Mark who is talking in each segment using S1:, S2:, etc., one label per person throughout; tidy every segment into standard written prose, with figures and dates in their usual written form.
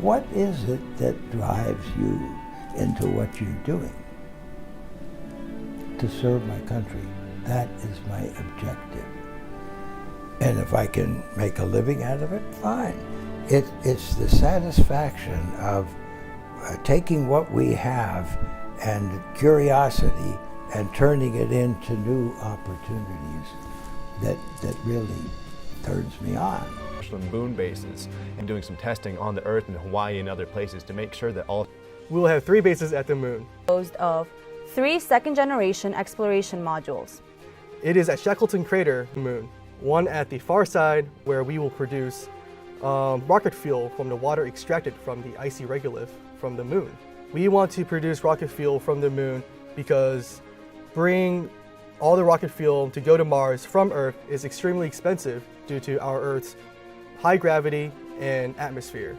S1: What is it that drives you into what you're doing? To serve my country. That is my objective. And if I can make a living out of it, fine. It's the satisfaction of taking what we have and curiosity and turning it into new opportunities that really turns me on.
S2: Some moon bases and doing some testing on the Earth and Hawaii and other places to make sure that all...
S3: We will have 3 bases at the moon.
S4: Composed of 3 second-generation exploration modules.
S3: It is at Shackleton Crater, moon. One at the far side where we will produce rocket fuel from the water extracted from the icy regolith from the moon. We want to produce rocket fuel from the moon because bringing all the rocket fuel to go to Mars from Earth is extremely expensive due to our Earth's high gravity and atmosphere.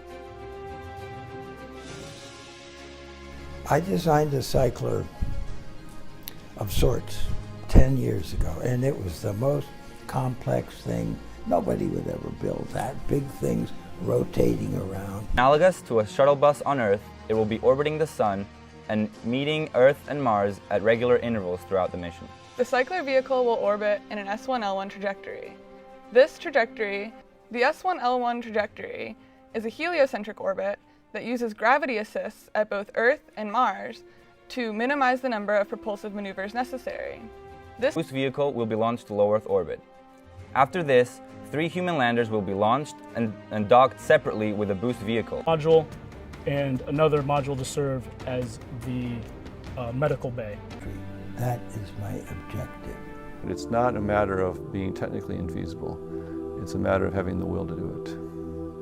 S1: I designed a cycler of sorts 10 years ago, and it was the most complex thing. Nobody would ever build that. Big things rotating around.
S5: Analogous to a shuttle bus on Earth, it will be orbiting the Sun and meeting Earth and Mars at regular intervals throughout the mission.
S6: The cycler vehicle will orbit in an S1L1 trajectory. This trajectory, the S1L1 trajectory, is a heliocentric orbit that uses gravity assists at both Earth and Mars to minimize the number of propulsive maneuvers necessary. This
S5: boost vehicle will be launched to low Earth orbit. After this, 3 human landers will be launched and docked separately with a boost vehicle.
S7: Module and another module to serve as the medical bay.
S1: That is my objective.
S8: It's not a matter of being technically infeasible. It's a matter of having the will to do it.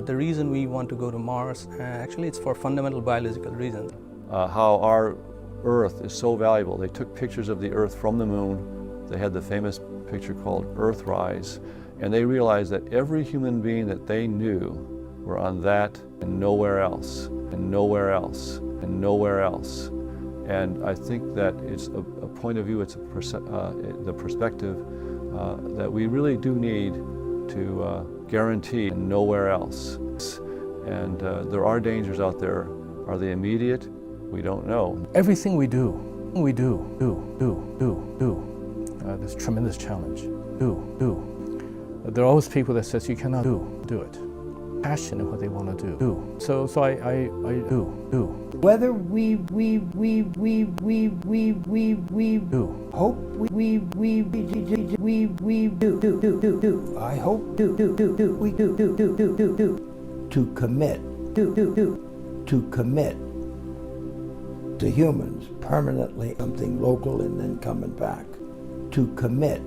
S9: The reason we want to go to Mars, actually it's for fundamental biological reasons.
S8: How our Earth is so valuable. They took pictures of the Earth from the moon. They had the famous picture called Earthrise, and they realized that every human being that they knew were on that and nowhere else, and nowhere else, and nowhere else. And I think that it's a point of view, it's the perspective that we really do need to guarantee nowhere else. And there are dangers out there. Are they immediate? We don't know.
S9: Everything we do, there's tremendous challenge. There are always people that says you cannot do it. Passion in what they want to do. So I do.
S1: Whether we hope we I hope to commit to humans permanently, something local and then coming back. To commit.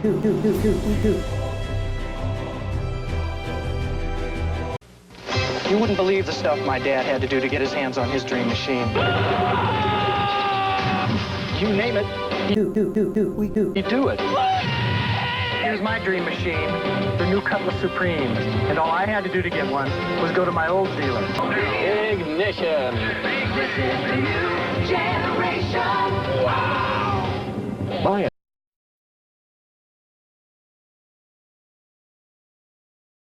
S10: You wouldn't believe the stuff my dad had to do to get his hands on his dream machine. You name it, he'd do it. Here's my dream machine, the new Cutlass Supremes. And all I had to do to get one was go to my old dealer. Ignition! Ignition, new generation! Wow!